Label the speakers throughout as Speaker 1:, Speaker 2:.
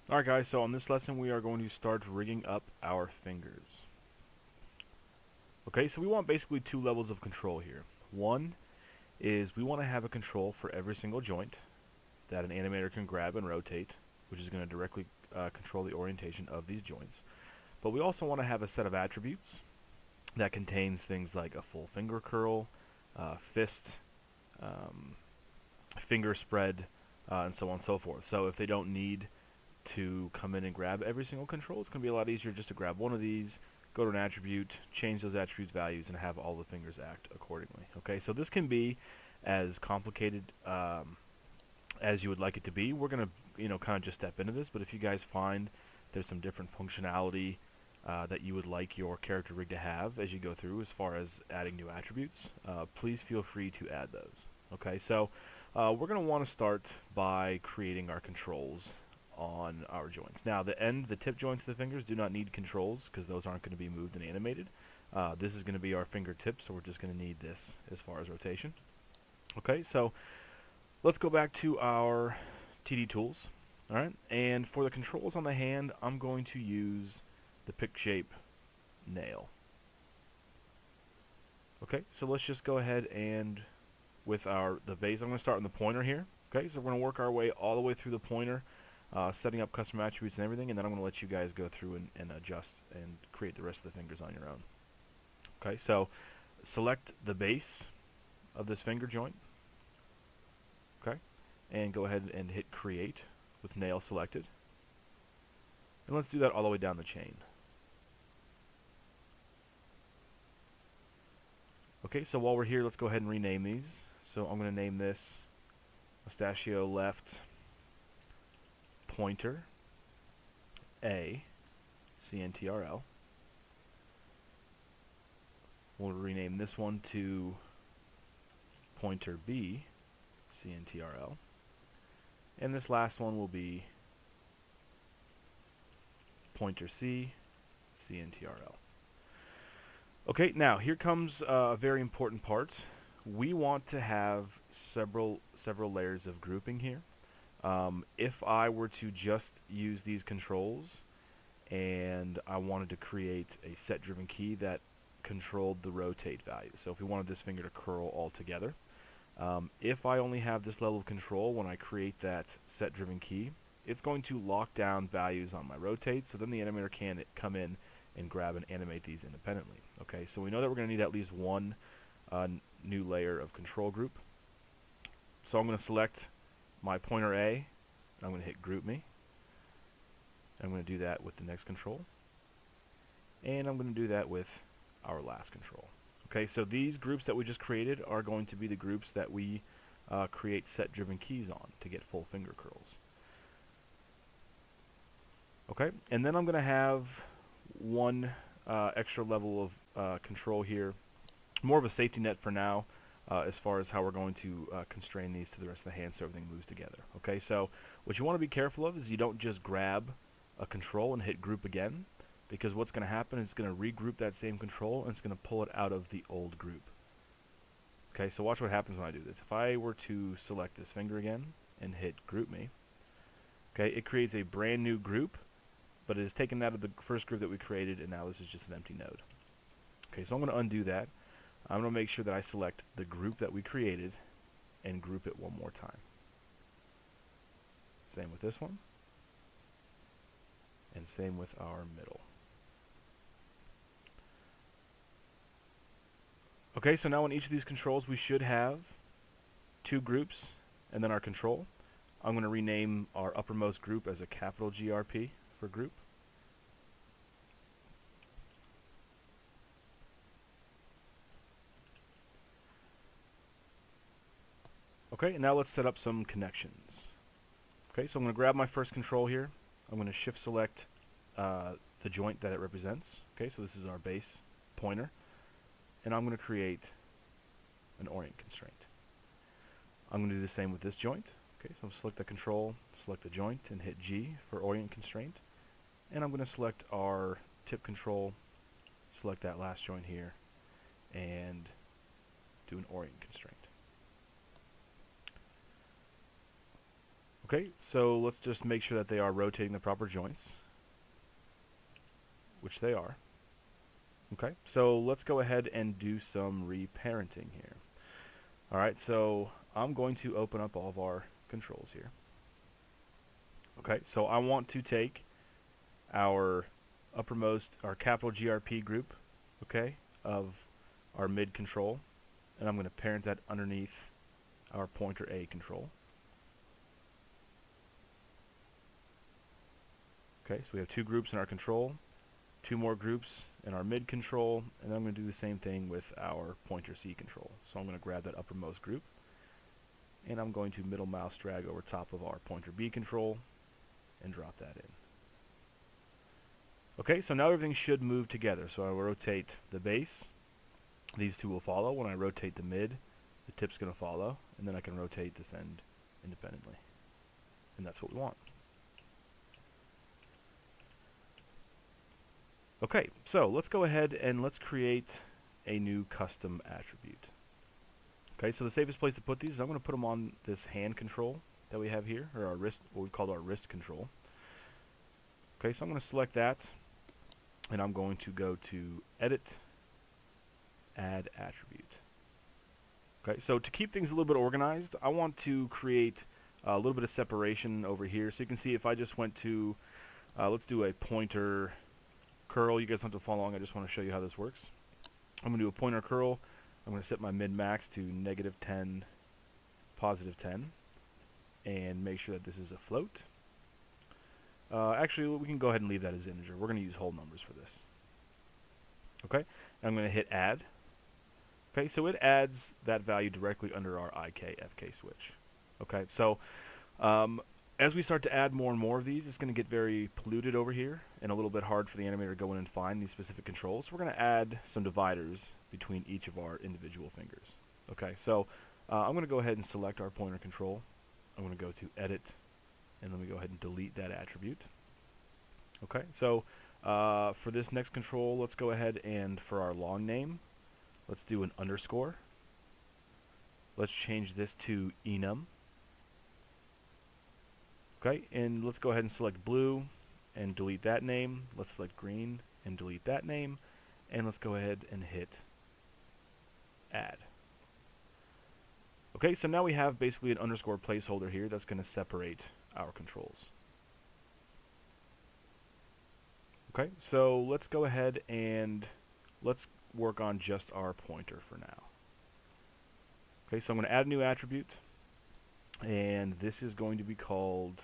Speaker 1: Alright guys, so on this lesson we are going to start rigging up our fingers. Okay, so we want basically two levels of control here. One is we want to have a control for every single joint that an animator can grab and rotate, which is going to directly control the orientation of these joints. But we also want to have a set of attributes that contains things like a full finger curl, fist, um, finger spread, and so on and so forth. So if they don't need to come in and grab every single control, it's going to be a lot easier just to grab one of these, go to an attribute, change those attributes values, and have all the fingers act accordingly. Okay, so this can be as complicated as you would like it to be. We're going to, kind of just step into this, but if you guys find there's some different functionality that you would like your character rig to have as you go through as far as adding new attributes, please feel free to add those. Okay, so we're going to want to start by creating our controls on our joints. Now the tip joints of the fingers do not need controls because those aren't going to be moved and animated. This is going to be our fingertips, so we're just going to need this as far as rotation. Okay, so let's go back to our TD tools. Alright, and for the controls on the hand, I'm going to use the pick shape nail. Okay, so let's just go ahead and with the base, I'm going to start on the pointer here. Okay, so we're going to work our way all the way through the pointer, setting up custom attributes and everything, and then I'm going to let you guys go through and adjust and create the rest of the fingers on your own. Okay, so select the base of this finger joint. Okay, and go ahead and hit create with nail selected. And let's do that all the way down the chain. Okay, so while we're here, let's go ahead and rename these. So I'm going to name this Mustachio Left Pointer A CNTRL. We'll rename this one to Pointer B CNTRL. And this last one will be Pointer C CNTRL. Okay, now here comes a very important part. We want to have several layers of grouping here. If I were to just use these controls and I wanted to create a set driven key that controlled the rotate value, so if we wanted this finger to curl all together, if I only have this level of control when I create that set driven key, it's going to lock down values on my rotate, so then the animator can come in and grab and animate these independently. Okay, so we know that we're going to need at least one new layer of control group. So I'm going to select my pointer A, I'm going to hit group me. I'm going to do that with the next control. And I'm going to do that with our last control. Okay, so these groups that we just created are going to be the groups that we create set driven keys on to get full finger curls. Okay, and then I'm going to have one extra level of control here, more of a safety net for now, as far as how we're going to constrain these to the rest of the hand so everything moves together. Okay, so what you want to be careful of is you don't just grab a control and hit group again, because what's going to happen is it's going to regroup that same control and it's going to pull it out of the old group. Okay, so watch what happens when I do this. If I were to select this finger again and hit group me, okay, it creates a brand new group, but it is taken out of the first group that we created, and now this is just an empty node. Okay, so I'm going to undo that. I'm going to make sure that I select the group that we created and group it one more time. Same with this one, and same with our middle. Okay, so now on each of these controls we should have two groups and then our control. I'm going to rename our uppermost group as a capital GRP for group. Okay, and now let's set up some connections. Okay, so I'm going to grab my first control here. I'm going to shift select the joint that it represents. Okay, so this is our base pointer. And I'm going to create an orient constraint. I'm going to do the same with this joint. Okay, so I'm select the control, select the joint, and hit G for orient constraint. And I'm going to select our tip control, select that last joint here, and do an orient constraint. Okay, so let's just make sure that they are rotating the proper joints, which they are. Okay, so let's go ahead and do some reparenting here. Alright, so I'm going to open up all of our controls here. Okay, so I want to take our uppermost, our capital GRP group, okay, of our mid control, and I'm going to parent that underneath our pointer A control. Okay, so we have two groups in our control, two more groups in our mid control, and then I'm going to do the same thing with our pointer C control. So I'm going to grab that uppermost group, and I'm going to middle mouse drag over top of our pointer B control and drop that in. Okay, so now everything should move together. So I will rotate the base. These two will follow. When I rotate the mid, the tip's going to follow, and then I can rotate this end independently. And that's what we want. Okay, so let's go ahead and let's create a new custom attribute. Okay, so the safest place to put these is I'm going to put them on this hand control that we have here, or our wrist, what we call our wrist control. Okay, so I'm going to select that, and I'm going to go to Edit, Add Attribute. Okay, so to keep things a little bit organized, I want to create a little bit of separation over here. So you can see if I just went to, let's do a pointer curl. You guys don't have to follow along. I just want to show you how this works. I'm going to do a pointer curl. I'm going to set my min-max to -10, +10, and make sure that this is a float. Actually, we can go ahead and leave that as integer. We're going to use whole numbers for this. Okay, I'm going to hit add. Okay, so it adds that value directly under our IK-FK switch. Okay, so as we start to add more and more of these, it's going to get very polluted over here and a little bit hard for the animator to go in and find these specific controls. So we're going to add some dividers between each of our individual fingers. Okay, so I'm going to go ahead and select our pointer control. I'm going to go to Edit, and let me go ahead and delete that attribute. Okay, so for this next control, let's go ahead and for our long name, let's do an underscore. Let's change this to enum. Okay, and let's go ahead and select blue and delete that name. Let's select green and delete that name. And let's go ahead and hit add. Okay, so now we have basically an underscore placeholder here that's going to separate our controls. Okay, so let's go ahead and let's work on just our pointer for now. Okay, so I'm going to add a new attribute, and this is going to be called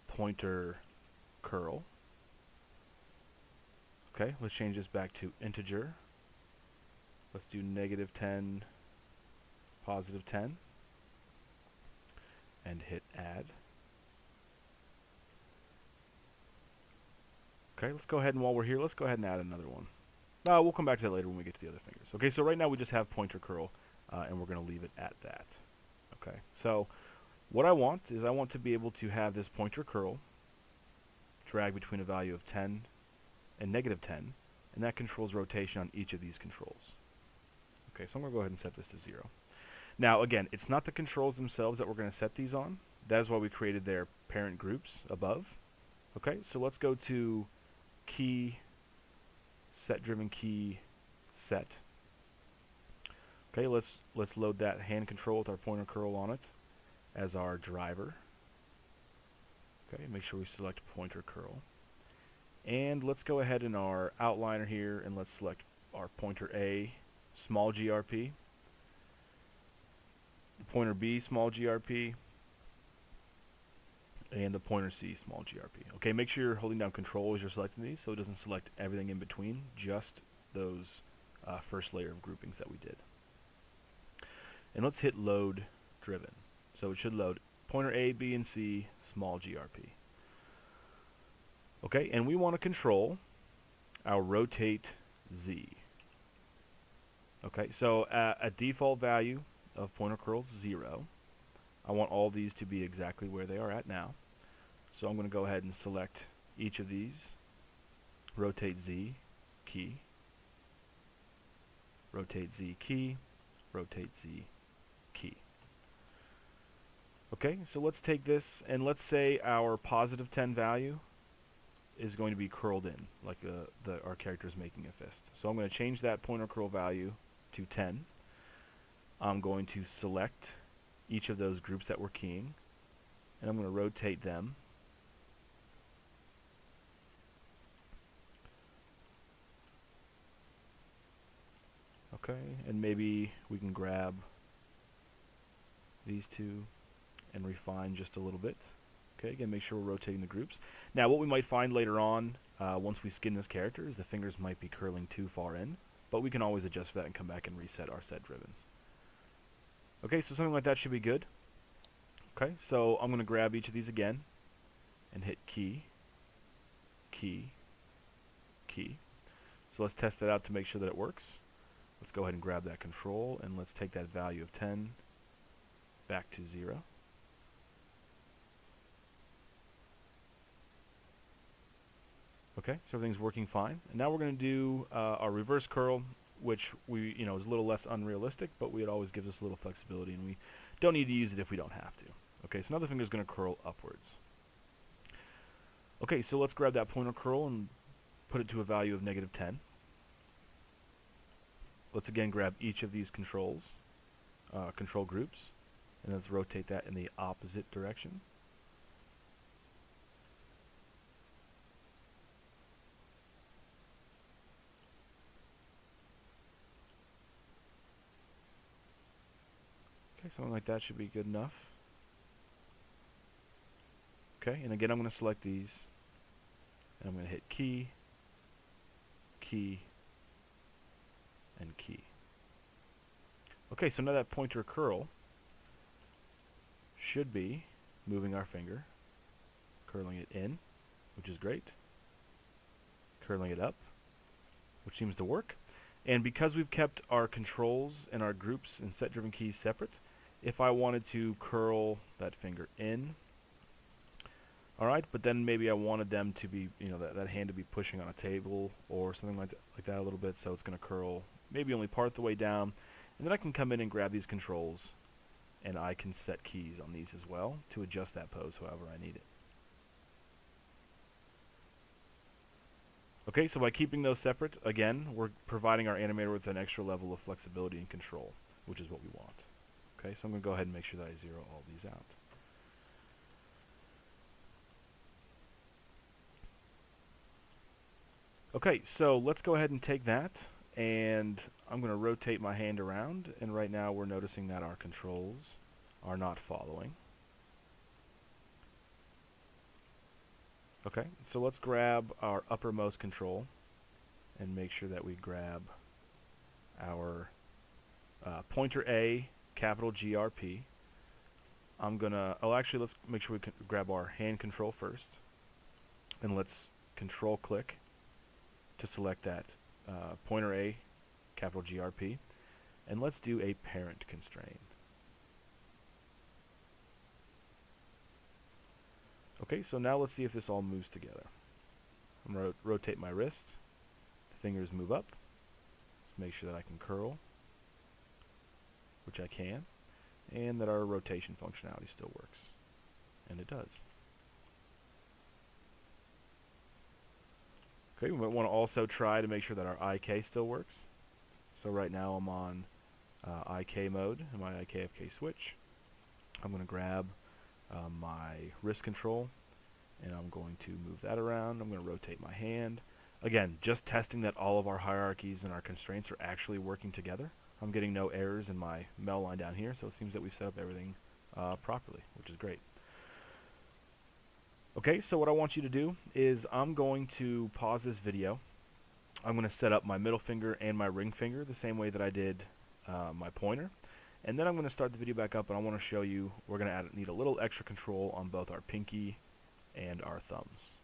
Speaker 1: pointer curl. Okay, let's change this back to integer. Let's do -10, +10, and hit add. Okay, let's go ahead and while we're here, let's go ahead and add another one. We'll come back to that later when we get to the other fingers. Okay, so right now we just have pointer curl, and we're going to leave it at that. Okay, so what I want is I want to be able to have this pointer curl drag between a value of 10 and -10, and that controls rotation on each of these controls. Okay, so I'm going to go ahead and set this to 0. Now, again, it's not the controls themselves that we're going to set these on. That is why we created their parent groups above. Okay, so let's go to key, set driven key, set. Okay, let's load that hand control with our pointer curl on it as our driver. Okay, make sure we select pointer curl. And let's go ahead in our outliner here and let's select our pointer A, small GRP, the pointer B, small GRP, and the pointer C, small GRP. Okay, make sure you're holding down control as you're selecting these so it doesn't select everything in between, just those first layer of groupings that we did. And let's hit load driven. So it should load pointer A, B, and C, small GRP. Okay, and we want to control our rotate Z. Okay, so a default value of pointer curl is 0. I want all these to be exactly where they are at now. So I'm going to go ahead and select each of these, rotate Z, key, rotate Z, key, rotate Z, key. Okay, so let's take this and let's say our positive 10 value is going to be curled in, like our character is making a fist. So I'm going to change that pointer curl value to 10. I'm going to select each of those groups that we're keying, and I'm going to rotate them. Okay, and maybe we can grab these two and refine just a little bit. Okay, again, make sure we're rotating the groups. Now, what we might find later on, once we skin this character, is the fingers might be curling too far in, but we can always adjust for that and come back and reset our set drivens. Okay, so something like that should be good. Okay, so I'm going to grab each of these again and hit key, key, key. So let's test that out to make sure that it works. Let's go ahead and grab that control, and let's take that value of 10 back to 0. Okay, so everything's working fine. And now we're going to do our reverse curl, which is a little less unrealistic, but it always gives us a little flexibility, and we don't need to use it if we don't have to. Okay, so now the finger is going to curl upwards. Okay, so let's grab that pointer curl and put it to a value of -10. Let's again grab each of these control groups, and let's rotate that in the opposite direction. Okay, something like that should be good enough. Okay, and again I'm going to select these, and I'm going to hit key, key, and key. Okay, so now that pointer curl should be moving our finger, curling it in, which is great, curling it up, which seems to work. And because we've kept our controls and our groups and set-driven keys separate, if I wanted to curl that finger in, alright, but then maybe I wanted them to be, that hand to be pushing on a table or something like that a little bit, so it's going to curl maybe only part the way down, and then I can come in and grab these controls, and I can set keys on these as well to adjust that pose however I need it. Okay, so by keeping those separate, again, we're providing our animator with an extra level of flexibility and control, which is what we want. Okay, so I'm going to go ahead and make sure that I zero all these out. Okay, so let's go ahead and take that, and I'm going to rotate my hand around, and right now we're noticing that our controls are not following. Okay, so let's grab our uppermost control and make sure that we grab our pointer A, capital GRP. Actually, let's make sure we can grab our hand control first, and let's control click to select that pointer A, capital GRP, and let's do a parent constraint. Okay, so now let's see if this all moves together. I'm going to rotate my wrist, the fingers move up, let's make sure that I can curl, which I can, and that our rotation functionality still works, and it does. Okay, we might want to also try to make sure that our IK still works. So right now I'm on IK mode in my IKFK switch. I'm going to grab my wrist control, and I'm going to move that around. I'm going to rotate my hand. Again, just testing that all of our hierarchies and our constraints are actually working together. I'm getting no errors in my mel line down here, so it seems that we've set up everything properly, which is great. Okay, so what I want you to do is I'm going to pause this video. I'm going to set up my middle finger and my ring finger the same way that I did my pointer. And then I'm going to start the video back up, and I want to show you we're going to need a little extra control on both our pinky and our thumbs.